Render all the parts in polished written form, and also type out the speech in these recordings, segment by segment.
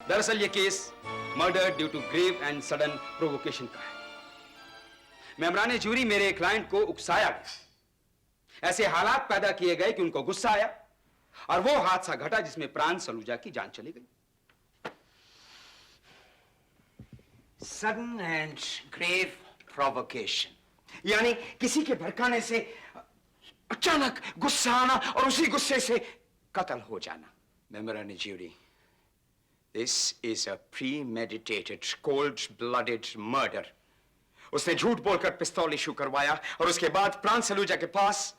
दरअसल ये case murder due to grave and sudden provocation का है। मेंबरान जूरी मेरे क्लाइंट को उकसाया गया, ऐसे हालात पैदा किए गए कि उनको गुस्सा आया और वो हादसा घटा जिसमें प्राण सलूजा की जान चली गई। सडन एंड ग्रेव प्रोवोकेशन, यानी किसी के भड़काने से अचानक गुस्सा आना और उसी गुस्से से कत्ल हो जाना। मेंबरान jury, this is a premeditated, cold-blooded murder. उसने झूठ बोलकर पिस्तौल इशू करवाया और उसके बाद प्राण सलूजा के पास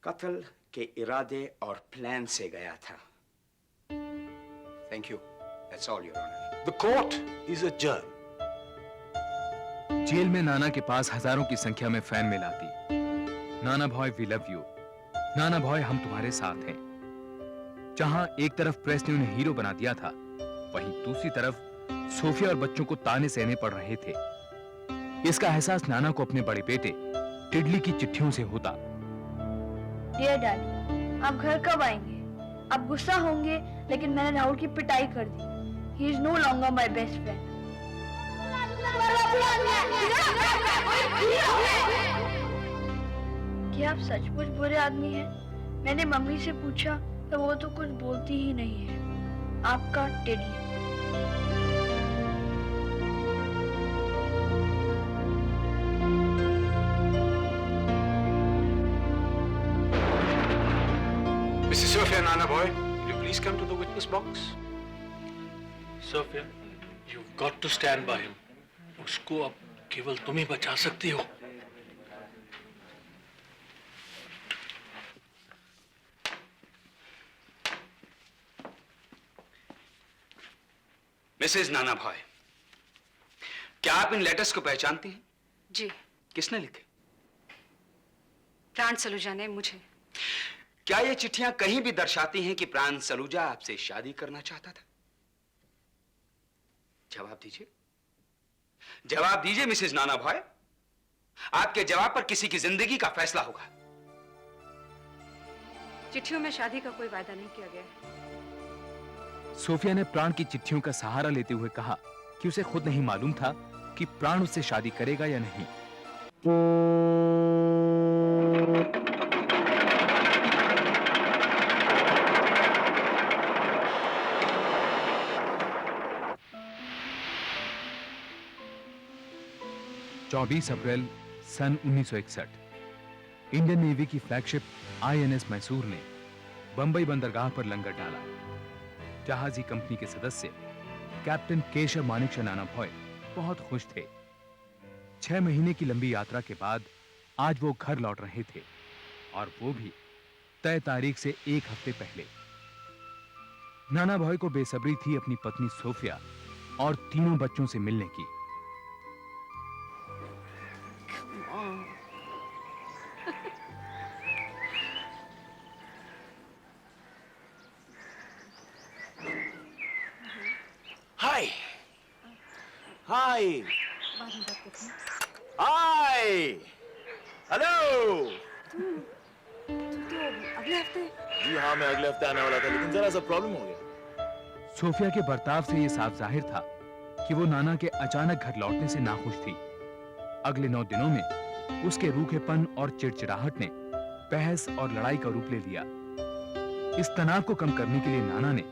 कत्ल के इरादे और प्लान से गया था। Thank you. That's all, Your Honor. The court is adjourned. Jail में नाना के पास हजारों की संख्या में फैन मिल आती। नाना भॉय वी लव यू, नाना भॉय हम तुम्हारे साथ हैं। जहां एक तरफ प्रेस ने उन्हें हीरो बना दिया था, वहीं दूसरी तरफ सोफिया और बच्चों को ताने सहने पड़ रहे थे। इसका एहसास नाना को अपने बड़े बेटे टिडली की चिट्ठियों से होता। डियर डैडी, आप घर कब आएंगे? आप गुस्सा होंगे, लेकिन मैंने राहुल की पिटाई कर दी। He is no longer my best friend. क्या आप सचमुच बुरे आदमी हैं? मैंने मम्मी से पूछा तो वो तो कुछ बोलती ही नहीं है। आपका teddy. Mrs. Sophia, Nana boy, will you please come to the witness box? Sophia, you've got to stand by him. उसको अब केवल तुम ही बचा सकती हो। मिसेज नाना भॉय, क्या आप इन लेटर्स को पहचानती हैं? जी। किसने लिखे? प्राण सलूजा ने मुझे। क्या ये चिट्ठियां कहीं भी दर्शाती हैं कि प्राण सलूजा आपसे शादी करना चाहता था? जवाब दीजिए, जवाब दीजिए मिसेज नाना भॉय। आपके जवाब पर किसी की जिंदगी का फैसला होगा। चिट्ठियों में शादी का कोई वायदा नहीं किया गया है। सोफिया ने प्राण की चिट्ठियों का सहारा लेते हुए कहा कि उसे खुद नहीं मालूम था कि प्राण उससे शादी करेगा या नहीं। चौबीस अप्रैल सन 1961 इंडियन नेवी की फ्लैगशिप INS मैसूर ने बंबई बंदरगाह पर लंगर डाला। जहाजी कंपनी के सदस्य कैप्टन केशव मानिक नाना भॉय बहुत खुश थे। 6 महीने की लंबी यात्रा के बाद आज वो घर लौट रहे थे, और वो भी तय तारीख से 1 हफ्ते पहले। नाना भॉय को बेसब्री थी अपनी पत्नी सोफिया और तीनों बच्चों से मिलने की। Hi. Hi. Hi. Hello. अगले हफ्ते? जी हाँ, मैं अगले हफ्ते आने वाला था, लेकिन जरा सा प्रॉब्लम हो गया। सोफिया के बर्ताव से यह साफ जाहिर था कि वो नाना के अचानक घर लौटने से नाखुश थी। अगले 9 दिनों में उसके रूखेपन और चिड़चिड़ाहट ने बहस और लड़ाई का रूप ले लिया। इस तनाव को कम करने के लिए नाना ने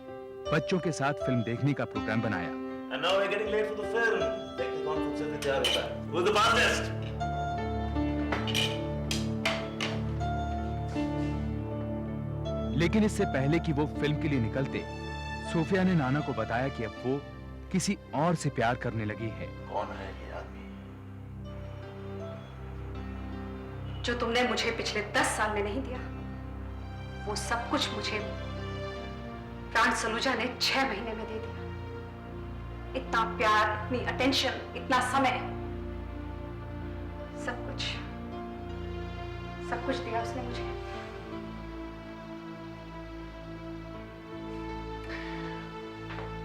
बच्चों के साथ फिल्म देखने का प्रोग्राम बनाया। And now we're getting late for the film. Take the conference in the jar of that. Who's the fastest? लेकिन इससे पहले कि वो फिल्म के लिए निकलते, सोफिया ने नाना को बताया कि अब वो किसी और से प्यार करने लगी है। कौन है ये आदमी? जो तुमने मुझे पिछले 10 साल में नहीं दिया, वो सब कुछ मुझे प्राण सलूजा ने 6 महीने में दे दिया। इतना प्यार, इतनी अटेंशन, इतना समय, सब कुछ दिया उसने मुझे।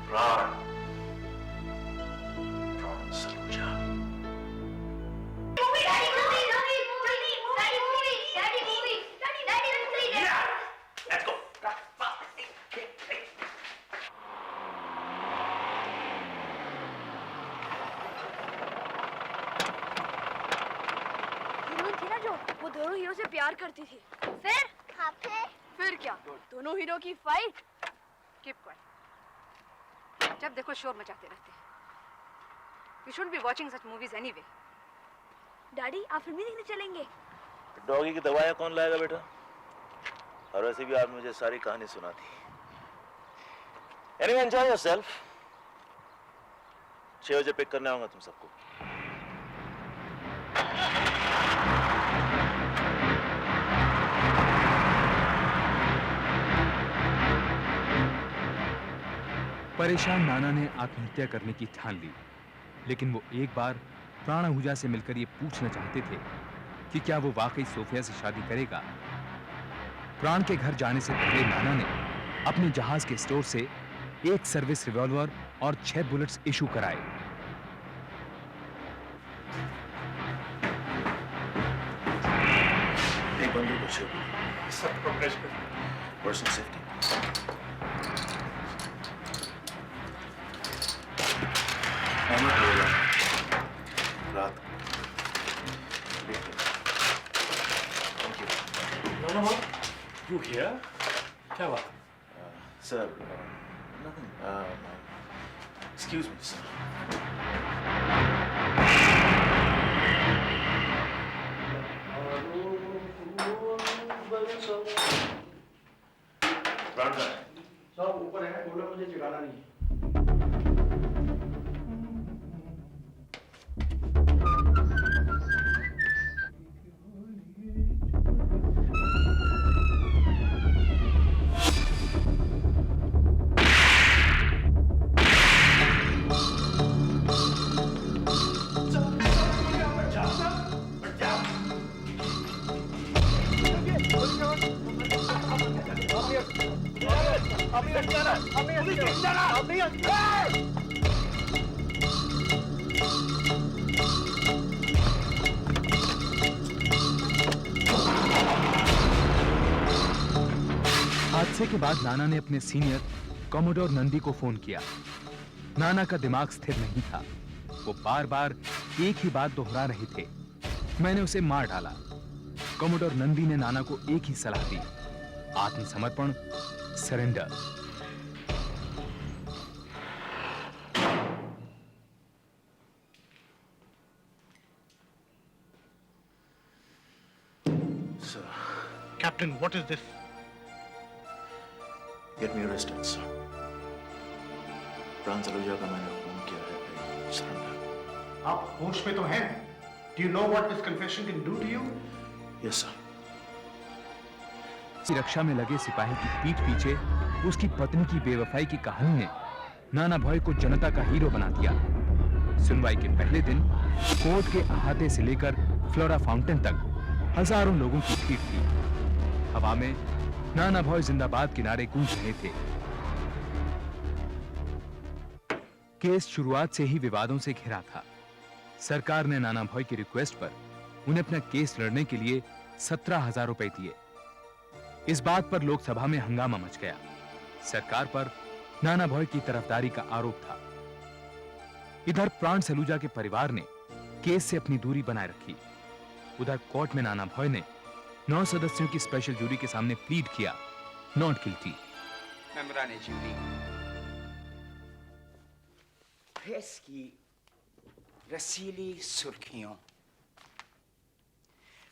प्राण सलूजा। जो वो दोनों हीरो से प्यार करती थी। फिर क्या, दोनों हीरो की फाइट। Keep quiet. जब देखो शोर मचाते रहते हैं। We should be watching such movies anyway. Daddy आप फिल्म देखने चलेंगे? डॉगी की दवाइयाँ कौन लाएगा बेटा? और वैसे भी आपने मुझे सारी कहानी सुना दी। Anyway, enjoy yourself. 6 बजे पिक करने आऊंगा तुम सबको। परेशान नाना ने आत्महत्या करने की ठान ली, लेकिन वो एक बार प्राण आहूजा से मिलकर ये पूछना चाहते थे कि क्या वो वाकई सोफिया से शादी करेगा। प्राण के घर जाने से पहले नाना ने अपने जहाज के स्टोर से एक सर्विस रिवॉल्वर और 6 बुलेट्स इशू कराए। एक बंदूक और 6 गोली। सब प्रोग्रेस कर। Personal safety. रात। Thank you. No. You here? क्या बात? Sir, nothing. Excuse me, sir. सब ऊपर है, बोलो मुझे जगाना नहीं। हादसे के बाद नाना ने अपने सीनियर कॉमोडोर नंदी को फोन किया। नाना का दिमाग स्थिर नहीं था, वो बार बार एक ही बात दोहरा रहे थे, मैंने उसे मार डाला। कॉमोडोर नंदी ने नाना को एक ही सलाह दी, आत्मसमर्पण, surrender. Sir, Captain, what is this? get me arrested, sir. प्राण सलूजा का मैंने खून किया है। Surrender. आप होश में तो हैं? Do you know what this confession can do to you? Yes, sir. रक्षा में लगे सिपाही की पीठ पीछे उसकी पत्नी की बेवफाई की कहानी ने नाना भॉय को जनता का हीरो बना दिया। सुनवाई के पहले दिन कोर्ट के अहाते से लेकर फ्लोरा फाउंटेन तक हजारों लोगों की भीड़ थी। हवा में नाना भॉय जिंदाबाद के नारे गूंज रहे थे। केस शुरुआत से ही विवादों से घिरा था। सरकार ने नाना भॉय की रिक्वेस्ट पर उन्हें अपना केस लड़ने के लिए 17,000 रुपए दिए। इस बात पर लोकसभा में हंगामा मच गया। सरकार पर नाना भॉय की तरफदारी का आरोप था। इधर प्राण सलूजा के परिवार ने केस से अपनी दूरी बनाए रखी। उधर कोर्ट में नाना भॉय ने 9 सदस्यों की स्पेशल जूरी के सामने प्लीड किया, नॉट गिल्टी। मेम्बरान जूरी, प्रेस की रसीली सुर्खियों,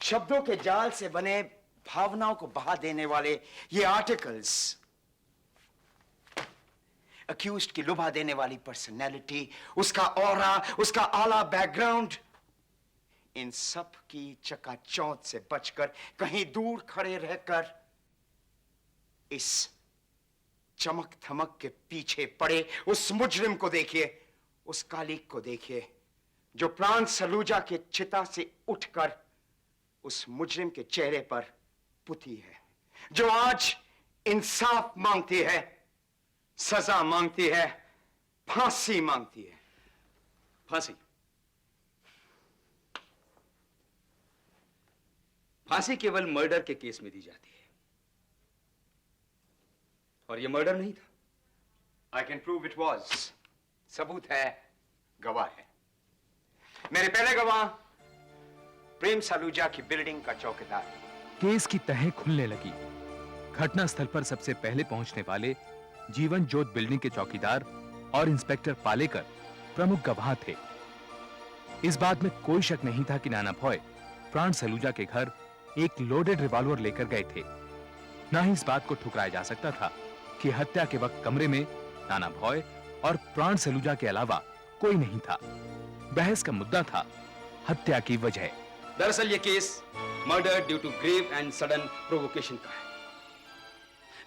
शब्दों के जाल से बने भावनाओं को बहा देने वाले ये आर्टिकल्स, अक्यूज्ड की लुभा देने वाली पर्सनैलिटी, उसका ऑरा, उसका आला बैकग्राउंड, इन सब की चकाचौंध से बचकर कहीं दूर खड़े रहकर इस चमक धमक के पीछे पड़े उस मुजरिम को देखिए, उस कालिक को देखिए जो प्राण सलूजा के चिता से उठकर उस मुजरिम के चेहरे पर पुती है, जो आज इंसाफ मांगती है, सजा मांगती है, फांसी मांगती है। फांसी फांसी केवल मर्डर के केस में दी जाती है, और यह मर्डर नहीं था। I can prove it was. सबूत है, गवाह है। मेरे पहले गवाह प्रेम सलूजा की बिल्डिंग का चौकीदार। केस की तह खुलने लगी। घटनास्थल पर सबसे पहले पहुंचने वाले जीवन ज्योत बिल्डिंग के चौकीदार और इंस्पेक्टर पालेकर प्रमुख गवाह थे। इस बात में कोई शक नहीं था कि नाना भॉय प्राण सलूजा के घर एक लोडेड रिवॉल्वर लेकर गए थे। ना ही इस बात को ठुकराया जा सकता था कि हत्या के वक्त कमरे में नाना भॉय और प्राण सलूजा के अलावा कोई नहीं था। बहस का मुद्दा था हत्या की वजह। दरअसल ये case murder due to grave and sudden provocation का है।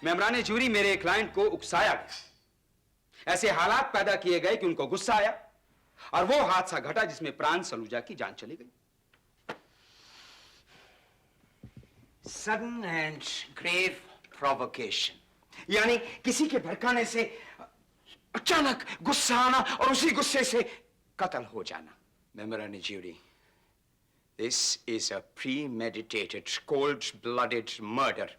मेमराने ज्यूरी मेरे क्लाइंट को उकसाया गया। ऐसे हालात पैदा किए गए कि उनको गुस्सा आया और वो हादसा घटा जिसमें प्राण सलूजा की जान चली गई। सडन एंड ग्रेव प्रोवोकेशन यानी किसी के भड़काने से अचानक गुस्सा आना और उसी गुस्से से कत्ल हो जाना। मेमराने jury, this is a premeditated cold blooded murder.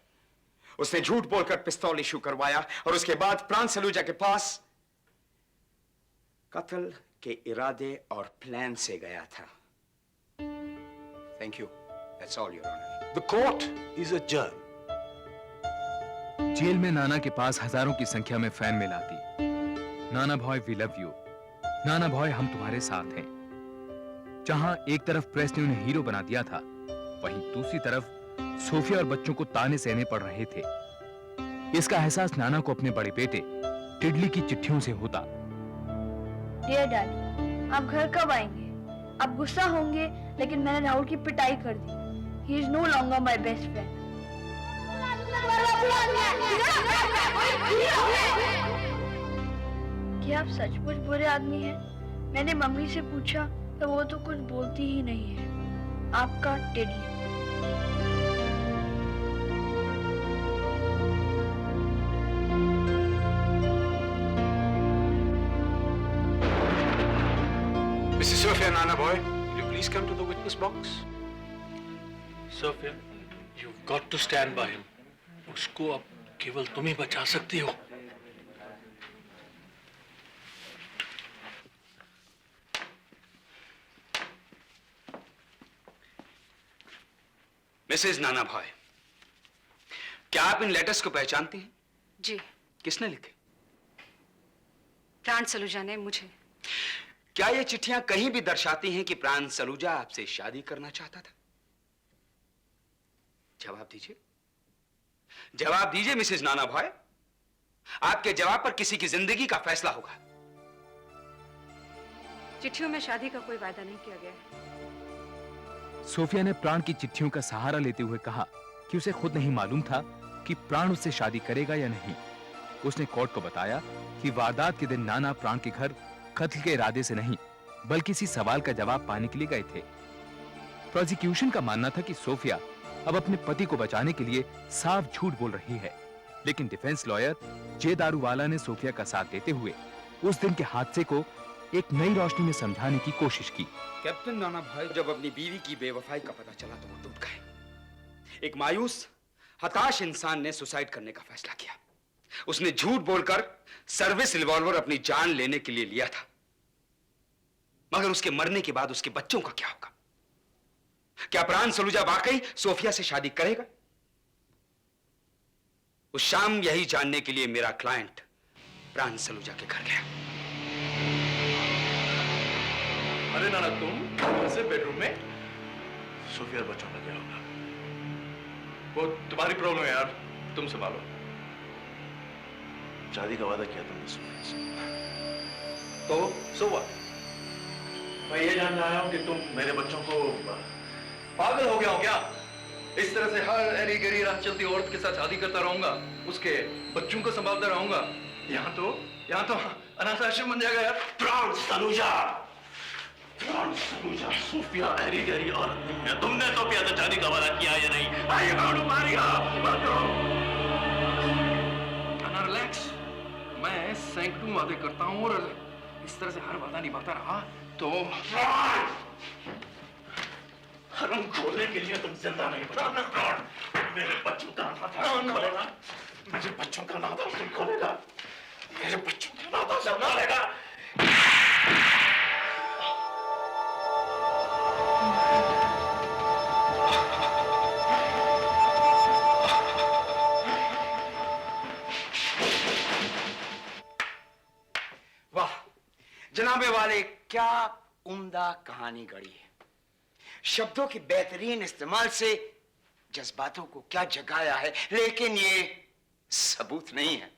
उसने झूठ बोलकर पिस्तौल इशू करवाया और उसके बाद प्राण सलूजा के पास कत्ल के इरादे और प्लान से गया था। Thank you, that's all your honour. The court is adjourned. Jail में नाना के पास हजारों की संख्या में फैन मिल आती। नाना भॉय वी लव यू, नाना भॉय हम तुम्हारे साथ हैं। जहां एक तरफ प्रेस ने उन्हें हीरो बना दिया था, वहीं दूसरी तरफ सोफिया और बच्चों को ताने सहने पड़ रहे थे। इसका एहसास नाना को अपने बड़े बेटे टिडली की चिट्ठियों से होता। डियर डैडी, आप घर कब आएंगे? आप गुस्सा होंगे, लेकिन मैंने राहुल की पिटाई कर दी। He is no longer my best friend. क्या आप सचमुच बुरे आदमी हैं? मैंने मम्मी से पूछा तो वो तो कुछ बोलती ही नहीं है। आपका teddy. Mrs. Sophia, Nana boy, will you please come to the witness box? Sophia, you've got to stand by him. उसको अब केवल तुम ही बचा सकती हो। मिसेज नाना भॉय, क्या आप इन लेटर्स को पहचानती हैं? जी, किसने लिखे? प्राण सलूजा ने मुझे। क्या ये चिट्ठियां कहीं भी दर्शाती हैं कि प्राण सलूजा आपसे शादी करना चाहता था? जवाब दीजिए, जवाब दीजिए मिसेज नाना भॉय। आपके जवाब पर किसी की जिंदगी का फैसला होगा। चिट्ठियों में शादी का कोई वायदा नहीं किया गया है। सोफिया ने प्राण की चिट्ठियों का सहारा लेते हुए कहा कि उसे खुद नहीं मालूम था कि प्राण उससे शादी करेगा या नहीं। उसने कोर्ट को बताया कि वारदात के दिन नाना प्राण के घर कत्ल के इरादे से नहीं, बल्कि इसी सवाल का जवाब पाने के लिए गए थे। प्रोसिक्यूशन का मानना था कि सोफिया अब अपने पति को बचाने के लिए साफ झूठ बोल रही है, लेकिन डिफेंस लॉयर जे दारूवाला ने सोफिया का साथ देते हुए उस दिन के हादसे को एक नई रोशनी में समझाने की कोशिश की। कैप्टन नाना भाई जब अपनी बीवी की बेवफाई का पता चला तो वो टूट गए। एक मायूस, हताश इंसान ने सुसाइड करने का फैसला किया। उसने झूठ बोलकर सर्विस रिवॉल्वर अपनी जान लेने के लिए लिया था। मगर उसके मरने के बाद उसके बच्चों का क्या होगा? क्या प्राण सलूजा वाकई सोफिया से शादी करेगा? उस शाम यही जानने के लिए मेरा क्लाइंट प्राण सलूजा के घर गया। अरे नाना, तुम ऐसे बेडरूम में? सोफिया और बच्चों का क्या होगा? वो तुम्हारी प्रॉब्लम है यार, तुम संभालो। शादी का वादा किया तुमने सोफिया से। तो सो व्हाट? मैं ये जानना आया हूं कि तुम मेरे बच्चों को पागल हो गया हो क्या? इस तरह से हर एरी गरी राह चलती औरत के साथ शादी करता रहूंगा, उसके बच्चों को संभालता रहूंगा। यहाँ तो अनाथ आश्रम बन जाएगा यार। प्राण सलूजा, सोफिया एरी गरी औरत नहीं है। तुमने सोफिया से शादी का वादा किया या नहीं? आइए मारो, मारिया, मारो। रिलैक्स, मैं सैकड़ों वादे करता हूँ और इस तरह से हर वादा निभाता रहा तो हरम खोलने के लिए तुम जिंदा नहीं बनाना। प्राण मेरे बच्चों का नाता खोलेगा, मेरे बच्चों का नाता तुम खोलेगा, मेरे बच्चों का नाता संभालेगा। जनाबे वाले, क्या उम्दा कहानी गढ़ी है। शब्दों के बेहतरीन इस्तेमाल से जज्बातों को क्या जगाया है, लेकिन ये सबूत नहीं है।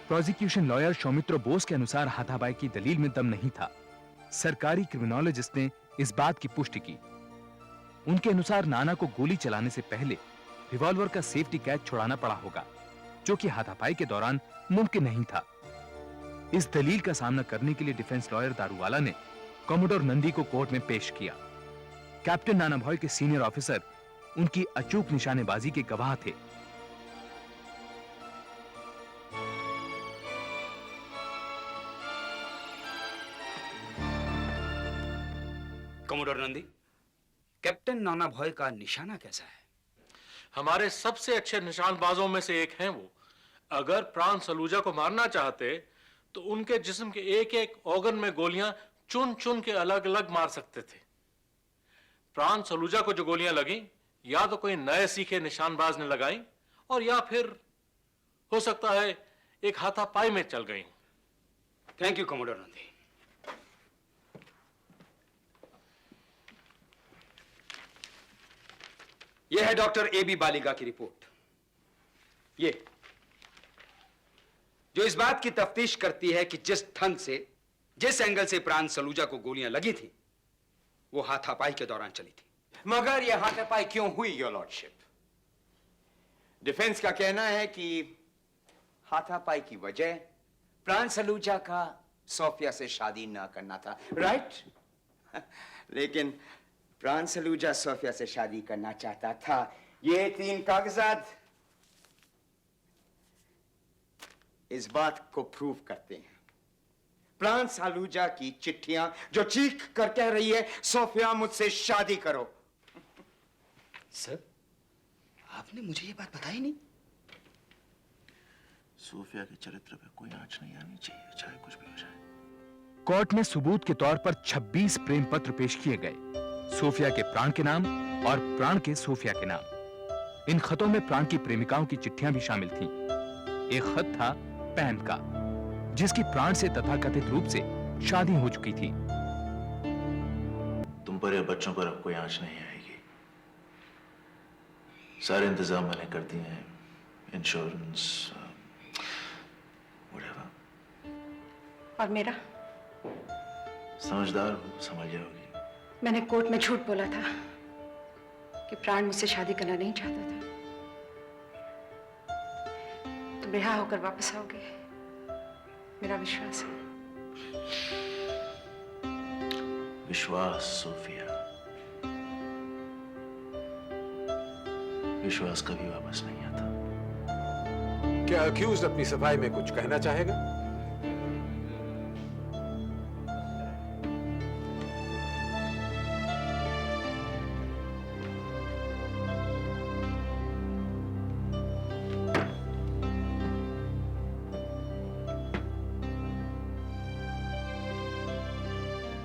प्रोसिक्यूशन लॉयर सौमित्र बोस के अनुसार हाथापाई की दलील में दम नहीं था। सरकारी क्रिमिनोलॉजिस्ट ने इस बात की पुष्टि की। उनके अनुसार नाना को गोली चलाने से पहले रिवॉल्वर का सेफ्टी कैच छुड़ाना पड़ा होगा, जो कि हाथापाई के दौरान मुमकिन नहीं था। इस दलील का सामना करने के लिए डिफेंस लॉयर दारूवाला ने कॉमोडोर नंदी को कोर्ट में पेश किया। कैप्टन नाना भॉय के सीनियर ऑफिसर उनकी अचूक निशानेबाजी के गवाह थे। कमोडोर नंदी, कैप्टन नाना भॉय का निशाना कैसा है? हमारे सबसे अच्छे निशानबाजों में से एक हैं वो। अगर प्राण सलूजा को मारना चाहते तो उनके जिस्म के एक एक ऑर्गन में गोलियां चुन चुन के अलग अलग मार सकते थे। प्राण सलूजा को जो गोलियां लगी, या तो कोई नए सीखे निशानबाज ने लगाई, और या फिर हो सकता है एक हाथापाई में चल गई। Thank you commodore Nandi. यह है डॉक्टर ए बी बालिगा की रिपोर्ट। ये जो इस बात की तफ्तीश करती है कि जिस ढंग से, जिस एंगल से प्राण सलूजा को गोलियां लगी थी, वो हाथापाई के दौरान चली थी। मगर यह हाथापाई क्यों हुई, योर लॉर्डशिप? डिफेंस का कहना है कि हाथापाई की वजह प्राण सलूजा का सोफिया से शादी ना करना था, राइट? लेकिन प्राण सलूजा सोफिया से शादी करना चाहता था। ये 3 कागजात इस बात को प्रूव करते हैं। प्राण सलूजा की चिट्ठियां जो चीख कर कह रही है, सोफिया मुझसे शादी करो। सर, आपने मुझे ये बात बताई नहीं। सोफिया के चरित्र पे कोई आंच नहीं आनी चाहिए, चाहे कुछ भी हो जाए। कोर्ट में सबूत के तौर पर 26 प्रेम पत्र पेश किए गए, सोफिया के प्राण के नाम और प्राण के सोफिया के नाम। इन खतों में प्राण की प्रेमिकाओं की चिट्ठियां भी शामिल थीं। एक खत था पैन का, जिसकी प्राण से तथाकथित रूप से शादी हो चुकी थी। तुम पर या बच्चों पर अब कोई आंच नहीं आएगी। सारे इंतजाम मैंने कर दिए हैं, इंश्योरेंस, और मेरा? समझदार हो, समझ जाओगी। मैंने कोर्ट में झूठ बोला था कि प्राण मुझसे शादी करना नहीं चाहता था। तुम रिहा होकर वापस आओगे, मेरा विश्वास है। विश्वास सोफिया, विश्वास कभी वापस नहीं आता। क्या अक्यूज अपनी सफाई में कुछ कहना चाहेगा?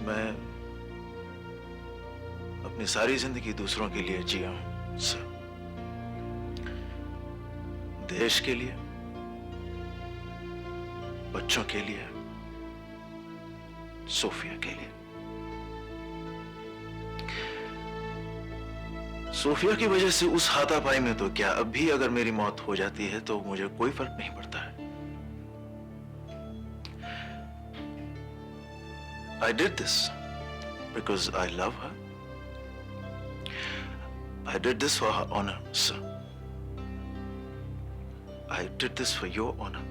मैं अपनी सारी जिंदगी दूसरों के लिए जिया हूं सर। देश के लिए, बच्चों के लिए, सोफिया के लिए। सोफिया की वजह से उस हाथापाई में तो क्या, अब भी अगर मेरी मौत हो जाती है तो मुझे कोई फर्क नहीं पड़ता है। I did this because I love her. I did this for her honor, sir. I did this for your honor,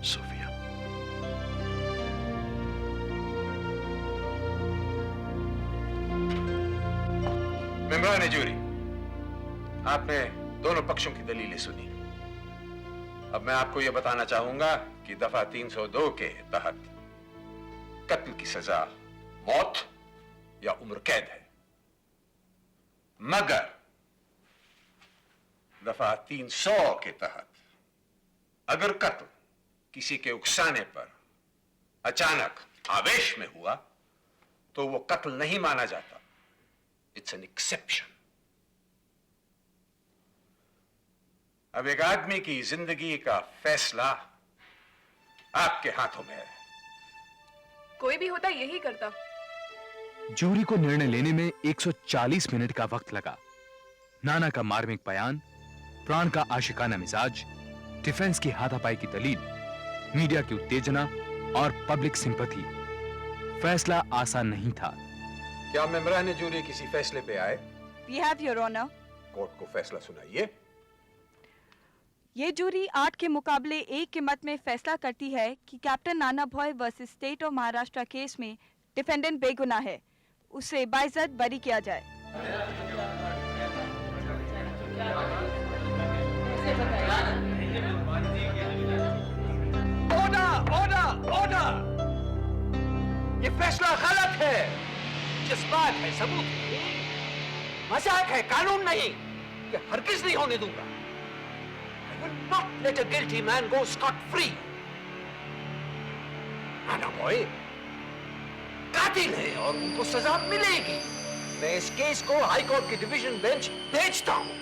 Sophia. मेम्बरान जूरी, आपने दोनों पक्षों की दलीलें सुनी। अब मैं आपको यह बताना चाहूंगा कि दफा 302 के तहत कत्ल की सजा मौत या उम्र कैद है, मगर दफा 300 के तहत अगर कत्ल किसी के उकसाने पर अचानक आवेश में हुआ तो वो कत्ल नहीं माना जाता। It's an exception. अब एक आदमी की जिंदगी का फैसला आपके हाथों में है। कोई भी होता यही करता। जूरी को निर्णय लेने में 140 मिनट का वक्त लगा। नाना का मार्मिक बयान, प्राण का आशिकाना मिजाज, डिफेंस की हाथापाई की दलील, मीडिया की उत्तेजना और पब्लिक सिंपैथी, फैसला आसान नहीं था। क्या मेंबरान जूरी किसी फैसले पे आए? We have your honor. Court को फैसला सुनाइए। ये जूरी 8 के मुकाबले 1 के मत में फैसला करती है कि captain Nana Bhoy versus state of Maharashtra case में डिफेंडेंट बेगुनाह है, उसे बाइज्जत बरी किया जाए। Order, order, order! ये फैसला गलत है। जज्बात है, सबूत है, मजाक है, कानून नहीं। ये हरगिज नहीं होने दूंगा। I will not let a guilty man go scot-free. Nana boy कातिल है और उनको सजा मिलेगी। मैं इस केस को हाई कोर्ट की डिवीजन बेंच भेजता हूं।